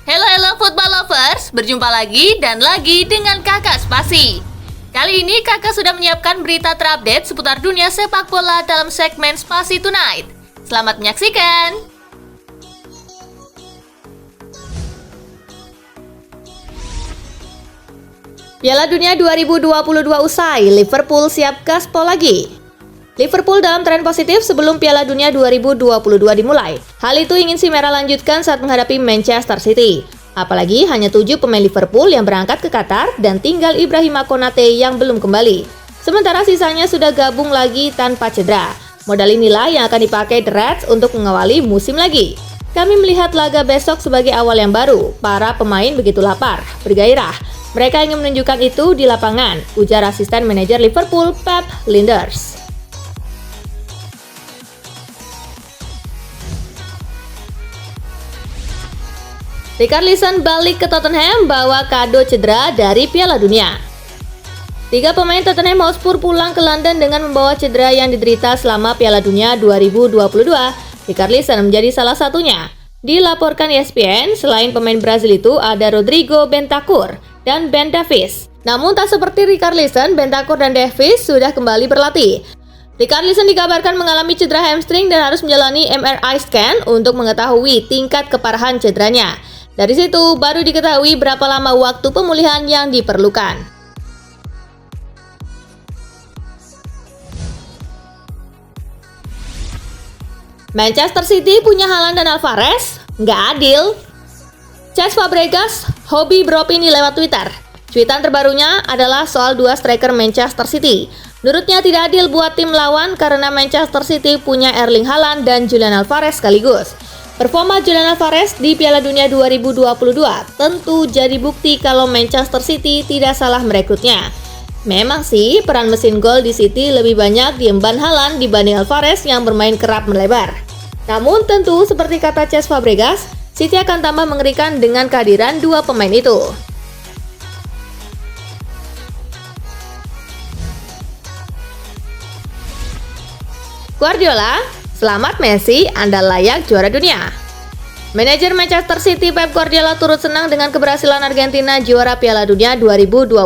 Halo football lovers, berjumpa lagi dan lagi dengan Kakak Spasi. Kali ini Kakak sudah menyiapkan berita terupdate seputar dunia sepak bola dalam segmen Spasi Tonight. Selamat menyaksikan. Piala Dunia 2022 usai, Liverpool siap gaspol lagi. Liverpool dalam tren positif sebelum Piala Dunia 2022 dimulai. Hal itu ingin si Merah lanjutkan saat menghadapi Manchester City. Apalagi hanya 7 pemain Liverpool yang berangkat ke Qatar dan tinggal Ibrahima Konate yang belum kembali. Sementara sisanya sudah gabung lagi tanpa cedera. Modal inilah yang akan dipakai The Reds untuk mengawali musim lagi. Kami melihat laga besok sebagai awal yang baru. Para pemain begitu lapar, bergairah. Mereka ingin menunjukkan itu di lapangan, ujar asisten manajer Liverpool Pep Lijnders. Richarlison balik ke Tottenham bawa kado cedera dari Piala Dunia. 3 pemain Tottenham Hotspur pulang ke London dengan membawa cedera yang diderita selama Piala Dunia 2022. Richarlison menjadi salah satunya. Dilaporkan ESPN, selain pemain Brazil itu ada Rodrigo Bentancur dan Ben Davies. Namun tak seperti Richarlison, Bentancur dan Davies sudah kembali berlatih. Richarlison dikabarkan mengalami cedera hamstring dan harus menjalani MRI scan untuk mengetahui tingkat keparahan cederanya. Dari situ baru diketahui berapa lama waktu pemulihan yang diperlukan. Manchester City punya Haaland dan Alvarez? Nggak adil. Cesc Fabregas hobi beropini lewat Twitter. Cuitan terbarunya adalah soal 2 striker Manchester City. Menurutnya tidak adil buat tim lawan karena Manchester City punya Erling Haaland dan Julian Alvarez sekaligus. Performa Julian Alvarez di Piala Dunia 2022 tentu jadi bukti kalau Manchester City tidak salah merekrutnya. Memang sih, peran mesin gol di City lebih banyak diemban Haaland dibanding Alvarez yang bermain kerap melebar. Namun tentu seperti kata Cesc Fabregas, City akan tambah mengerikan dengan kehadiran 2 pemain itu. Guardiola, selamat Messi, Anda layak juara dunia. Manajer Manchester City Pep Guardiola turut senang dengan keberhasilan Argentina juara Piala Dunia 2022.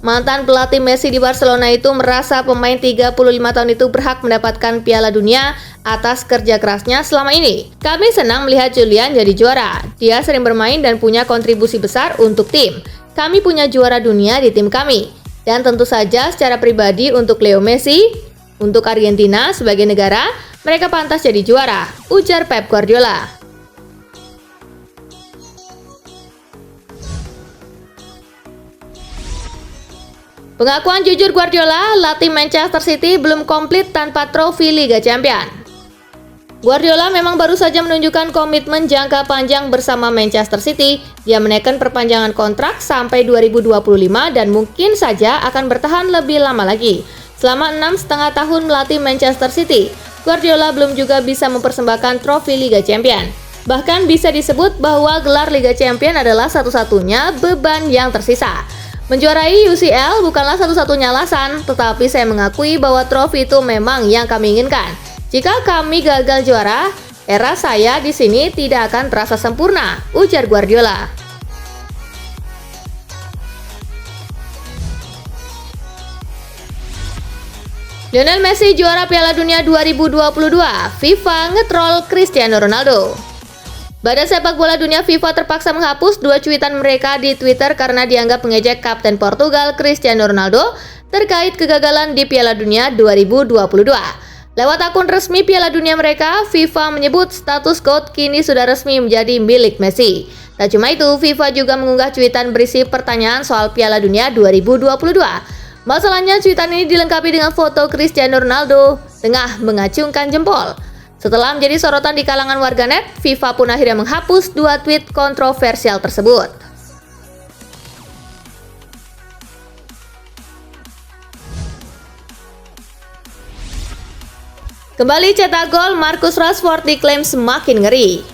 Mantan pelatih Messi di Barcelona itu merasa pemain 35 tahun itu berhak mendapatkan Piala Dunia atas kerja kerasnya selama ini. Kami senang melihat Julian jadi juara. Dia sering bermain dan punya kontribusi besar untuk tim. Kami punya juara dunia di tim kami. Dan tentu saja secara pribadi untuk Leo Messi, untuk Argentina sebagai negara, mereka pantas jadi juara, ujar Pep Guardiola. Pengakuan jujur Guardiola, latih Manchester City belum komplit tanpa trofi Liga Champions. Guardiola memang baru saja menunjukkan komitmen jangka panjang bersama Manchester City. Dia menekan perpanjangan kontrak sampai 2025 dan mungkin saja akan bertahan lebih lama lagi. Selama 6,5 tahun melatih Manchester City, Guardiola belum juga bisa mempersembahkan trofi Liga Champions. Bahkan bisa disebut bahwa gelar Liga Champions adalah satu-satunya beban yang tersisa. Menjuarai UCL bukanlah satu-satunya alasan, tetapi saya mengakui bahwa trofi itu memang yang kami inginkan. Jika kami gagal juara, era saya di sini tidak akan terasa sempurna, ujar Guardiola. Lionel Messi juara Piala Dunia 2022, FIFA ngetrol Cristiano Ronaldo. Badan Sepak Bola Dunia FIFA terpaksa menghapus 2 cuitan mereka di Twitter karena dianggap mengejek Kapten Portugal Cristiano Ronaldo terkait kegagalan di Piala Dunia 2022. Lewat akun resmi Piala Dunia mereka, FIFA menyebut status GOAT kini sudah resmi menjadi milik Messi. Tak cuma itu, FIFA juga mengunggah cuitan berisi pertanyaan soal Piala Dunia 2022. Masalahnya, cuitan ini dilengkapi dengan foto Cristiano Ronaldo tengah mengacungkan jempol. Setelah menjadi sorotan di kalangan warganet, FIFA pun akhirnya menghapus 2 tweet kontroversial tersebut. Kembali cetak gol, Marcus Rashford diklaim semakin ngeri.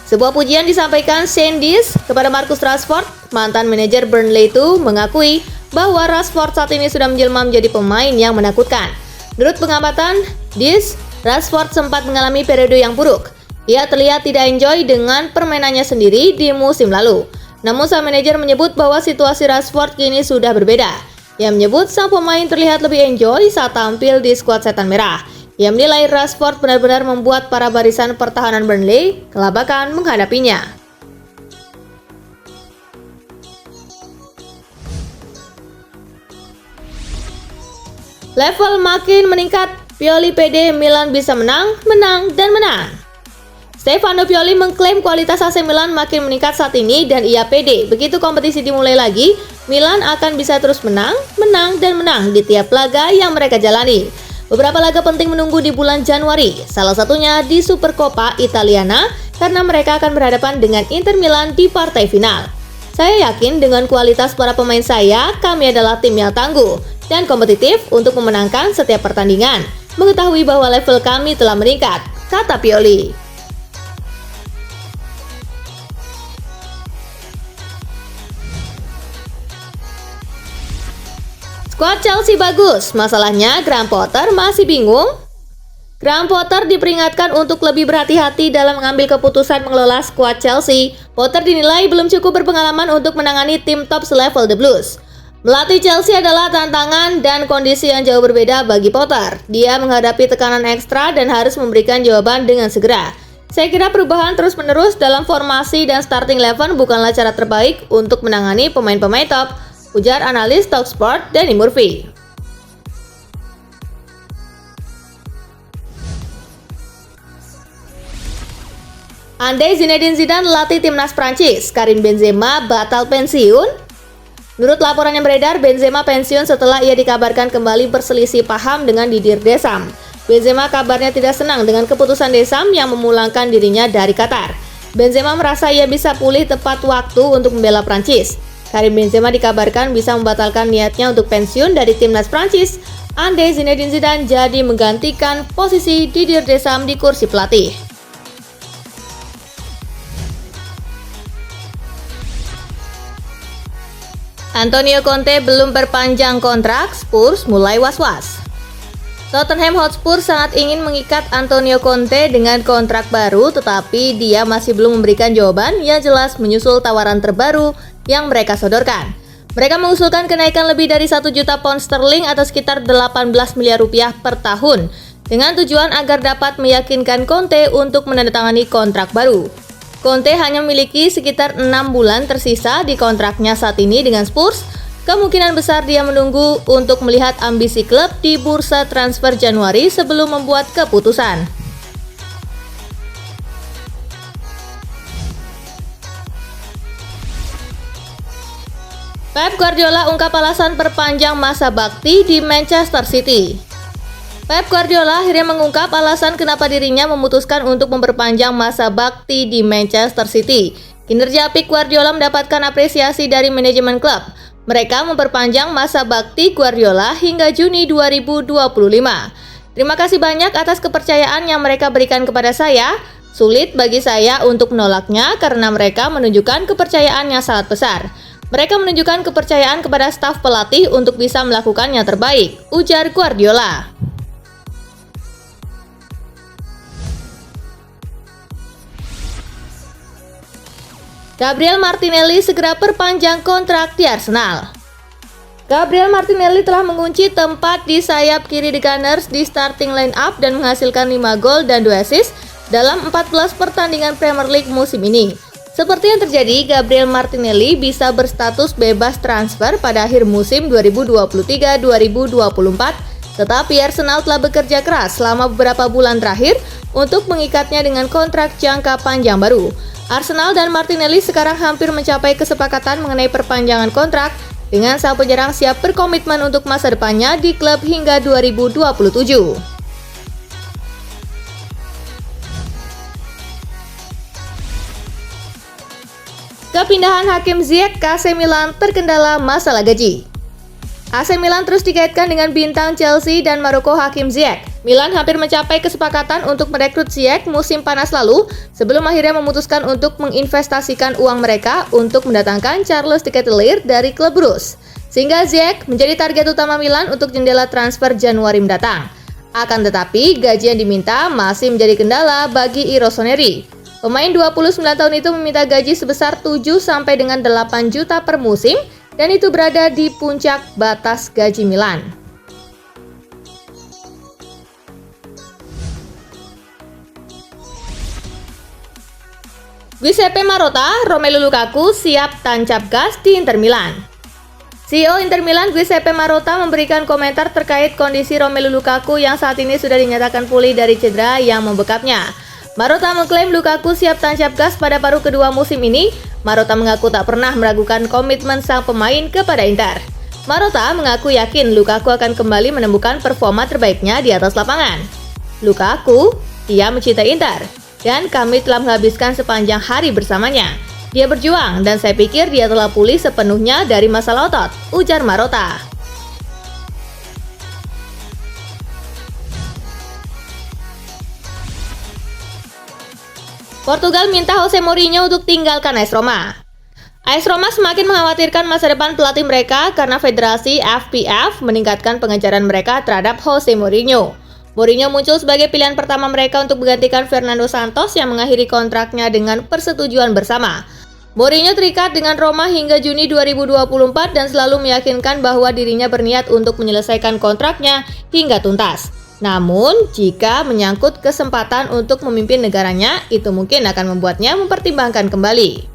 Sebuah pujian disampaikan Shane Dyche kepada Marcus Rashford. Mantan manajer Burnley itu mengakui bahwa Rashford saat ini sudah menjelma menjadi pemain yang menakutkan. Menurut pengamatan Dyche, Rashford sempat mengalami periode yang buruk. Ia terlihat tidak enjoy dengan permainannya sendiri di musim lalu. Namun sang manajer menyebut bahwa situasi Rashford kini sudah berbeda. Ia menyebut sang pemain terlihat lebih enjoy saat tampil di skuad Setan Merah. Ia menilai Rashford benar-benar membuat para barisan pertahanan Burnley kelabakan menghadapinya. Level makin meningkat, Pioli pede Milan bisa menang, dan menang. Stefano Pioli mengklaim kualitas AC Milan makin meningkat saat ini dan ia pede. Begitu kompetisi dimulai lagi, Milan akan bisa terus menang, dan menang di tiap laga yang mereka jalani. Beberapa laga penting menunggu di bulan Januari, salah satunya di Supercoppa Italiana karena mereka akan berhadapan dengan Inter Milan di partai final. Saya yakin dengan kualitas para pemain saya, kami adalah tim yang tangguh dan kompetitif untuk memenangkan setiap pertandingan. Mengetahui bahwa level kami telah meningkat, kata Pioli. Skuad Chelsea bagus, masalahnya Graham Potter masih bingung. Graham Potter diperingatkan untuk lebih berhati-hati dalam mengambil keputusan mengelola skuad Chelsea. Potter dinilai belum cukup berpengalaman untuk menangani tim top selevel The Blues. Melatih Chelsea adalah tantangan dan kondisi yang jauh berbeda bagi Potter. Dia menghadapi tekanan ekstra dan harus memberikan jawaban dengan segera. Saya kira perubahan terus-menerus dalam formasi dan starting 11 bukanlah cara terbaik untuk menangani pemain-pemain top, ujar analis Talksport Danny Murphy. Andai Zinedine Zidane latih timnas Prancis, Karim Benzema batal pensiun? Menurut laporan yang beredar, Benzema pensiun setelah ia dikabarkan kembali berselisih paham dengan Didier Deschamps. Benzema kabarnya tidak senang dengan keputusan Deschamps yang memulangkan dirinya dari Qatar. Benzema merasa ia bisa pulih tepat waktu untuk membela Prancis. Karim Benzema dikabarkan bisa membatalkan niatnya untuk pensiun dari timnas Prancis andai Zinedine Zidane jadi menggantikan posisi Didier Deschamps di kursi pelatih. Antonio Conte belum perpanjang kontrak, Spurs mulai was-was. Tottenham Hotspur sangat ingin mengikat Antonio Conte dengan kontrak baru, tetapi dia masih belum memberikan jawaban yang jelas menyusul tawaran terbaru yang mereka sodorkan. Mereka mengusulkan kenaikan lebih dari 1 juta pound sterling atau sekitar 18 miliar rupiah per tahun, dengan tujuan agar dapat meyakinkan Conte untuk menandatangani kontrak baru. Conte hanya memiliki sekitar 6 bulan tersisa di kontraknya saat ini dengan Spurs. Kemungkinan besar dia menunggu untuk melihat ambisi klub di bursa transfer Januari sebelum membuat keputusan. Pep Guardiola ungkap alasan perpanjang masa bakti di Manchester City. Pep Guardiola akhirnya mengungkap alasan kenapa dirinya memutuskan untuk memperpanjang masa bakti di Manchester City. Kinerja apik Guardiola mendapatkan apresiasi dari manajemen klub. Mereka memperpanjang masa bakti Guardiola hingga Juni 2025. Terima kasih banyak atas kepercayaan yang mereka berikan kepada saya. Sulit bagi saya untuk menolaknya karena mereka menunjukkan kepercayaan yang sangat besar. Mereka menunjukkan kepercayaan kepada staf pelatih untuk bisa melakukan yang terbaik, ujar Guardiola. Gabriel Martinelli segera perpanjang kontrak di Arsenal. Gabriel Martinelli telah mengunci tempat di sayap kiri The Gunners di starting line-up dan menghasilkan 5 gol dan 2 assist dalam 14 pertandingan Premier League musim ini. Seperti yang terjadi, Gabriel Martinelli bisa berstatus bebas transfer pada akhir musim 2023-2024, tetapi Arsenal telah bekerja keras selama beberapa bulan terakhir untuk mengikatnya dengan kontrak jangka panjang baru. Arsenal dan Martinelli sekarang hampir mencapai kesepakatan mengenai perpanjangan kontrak dengan sang penyerang siap berkomitmen untuk masa depannya di klub hingga 2027. Kepindahan Hakim Ziyech ke AC Milan terkendala masalah gaji. AC Milan terus dikaitkan dengan bintang Chelsea dan Maroko Hakim Ziyech. Milan hampir mencapai kesepakatan untuk merekrut Ziyech musim panas lalu sebelum akhirnya memutuskan untuk menginvestasikan uang mereka untuk mendatangkan Charles de Ketelaere dari klub Bruges. Sehingga Ziyech menjadi target utama Milan untuk jendela transfer Januari mendatang. Akan tetapi, gaji yang diminta masih menjadi kendala bagi Rossoneri. Pemain 29 tahun itu meminta gaji sebesar 7 sampai dengan 8 juta per musim dan itu berada di puncak batas gaji Milan. Giuseppe Marotta, Romelu Lukaku siap tancap gas di Inter Milan. CEO Inter Milan Giuseppe Marotta memberikan komentar terkait kondisi Romelu Lukaku yang saat ini sudah dinyatakan pulih dari cedera yang membekapnya. Marotta mengklaim Lukaku siap tancap gas pada paruh kedua musim ini. Marotta mengaku tak pernah meragukan komitmen sang pemain kepada Inter. Marotta mengaku yakin Lukaku akan kembali menemukan performa terbaiknya di atas lapangan. Lukaku, ia mencintai Inter, dan kami telah menghabiskan sepanjang hari bersamanya. Dia berjuang dan saya pikir dia telah pulih sepenuhnya dari masalah otot, ujar Marotta. Portugal minta Jose Mourinho untuk tinggalkan AS Roma. AS Roma semakin mengkhawatirkan masa depan pelatih mereka karena federasi FPF meningkatkan pengejaran mereka terhadap Jose Mourinho. Mourinho muncul sebagai pilihan pertama mereka untuk menggantikan Fernando Santos yang mengakhiri kontraknya dengan persetujuan bersama. Mourinho terikat dengan Roma hingga Juni 2024 dan selalu meyakinkan bahwa dirinya berniat untuk menyelesaikan kontraknya hingga tuntas. Namun, jika menyangkut kesempatan untuk memimpin negaranya, itu mungkin akan membuatnya mempertimbangkan kembali.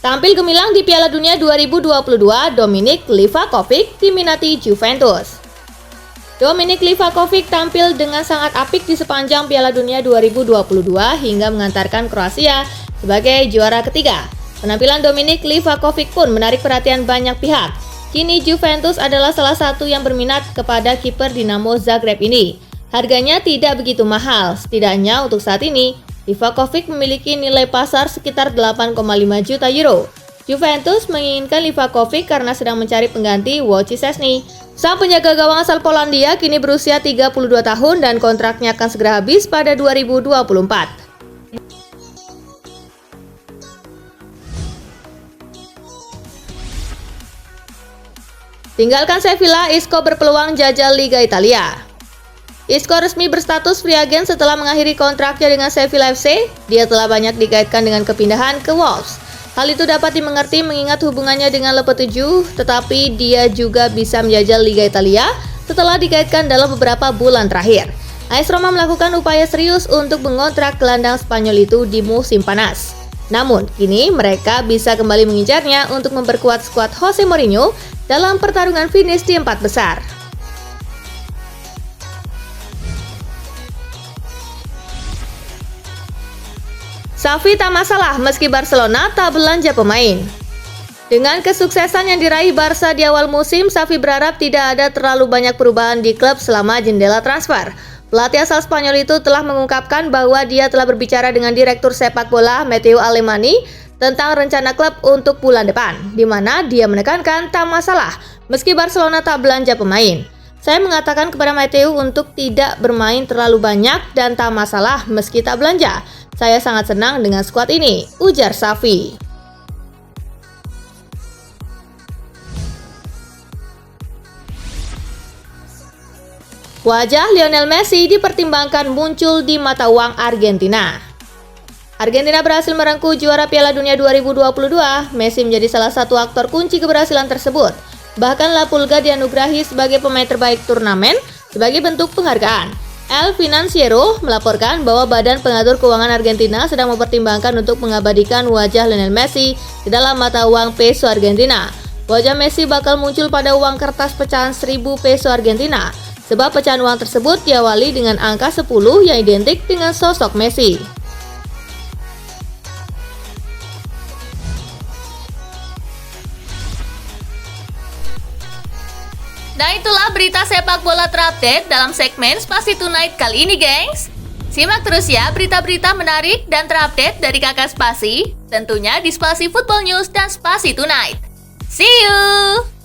Tampil gemilang di Piala Dunia 2022, Dominik Livakovic diminati Juventus. Dominik Livakovic tampil dengan sangat apik di sepanjang Piala Dunia 2022 hingga mengantarkan Kroasia sebagai juara ketiga. Penampilan Dominik Livakovic pun menarik perhatian banyak pihak. Kini Juventus adalah salah satu yang berminat kepada kiper Dinamo Zagreb ini. Harganya tidak begitu mahal, setidaknya untuk saat ini. Livakovic memiliki nilai pasar sekitar 8,5 juta euro. Juventus menginginkan Livakovic karena sedang mencari pengganti Wojciech Szczesny. Sang penjaga gawang asal Polandia kini berusia 32 tahun dan kontraknya akan segera habis pada 2024. Tinggalkan Sevilla, Isco berpeluang jajal Liga Italia. Isco resmi berstatus free agent setelah mengakhiri kontraknya dengan Sevilla FC. Dia telah banyak dikaitkan dengan kepindahan ke Wolves. Hal itu dapat dimengerti mengingat hubungannya dengan Lopetegui, tetapi dia juga bisa menjajal Liga Italia setelah dikaitkan dalam beberapa bulan terakhir. AS Roma melakukan upaya serius untuk mengontrak gelandang Spanyol itu di musim panas. Namun, kini mereka bisa kembali mengincarnya untuk memperkuat skuad Jose Mourinho dalam pertarungan finish di 4 besar. Xavi tak masalah meski Barcelona tak belanja pemain. Dengan kesuksesan yang diraih Barca di awal musim, Xavi berharap tidak ada terlalu banyak perubahan di klub selama jendela transfer. Pelatih asal Spanyol itu telah mengungkapkan bahwa dia telah berbicara dengan direktur sepak bola Matteo Allemani tentang rencana klub untuk bulan depan, di mana dia menekankan tak masalah meski Barcelona tak belanja pemain. Saya mengatakan kepada Matteo untuk tidak bermain terlalu banyak dan tak masalah meski tak belanja. Saya sangat senang dengan skuad ini, ujar Xavi. Wajah Lionel Messi dipertimbangkan muncul di mata uang Argentina. Argentina berhasil merengkuh juara Piala Dunia 2022. Messi menjadi salah satu aktor kunci keberhasilan tersebut. Bahkan La Pulga dianugerahi sebagai pemain terbaik turnamen sebagai bentuk penghargaan. El Financiero melaporkan bahwa Badan Pengatur Keuangan Argentina sedang mempertimbangkan untuk mengabadikan wajah Lionel Messi di dalam mata uang peso Argentina. Wajah Messi bakal muncul pada uang kertas pecahan 1000 peso Argentina, sebab pecahan uang tersebut diawali dengan angka 10 yang identik dengan sosok Messi. Nah, itulah berita sepak bola terupdate dalam segmen Spasi Tonight kali ini, gengs. Simak terus ya berita-berita menarik dan terupdate dari Kakak Spasi, tentunya di Spasi Football News dan Spasi Tonight. See you!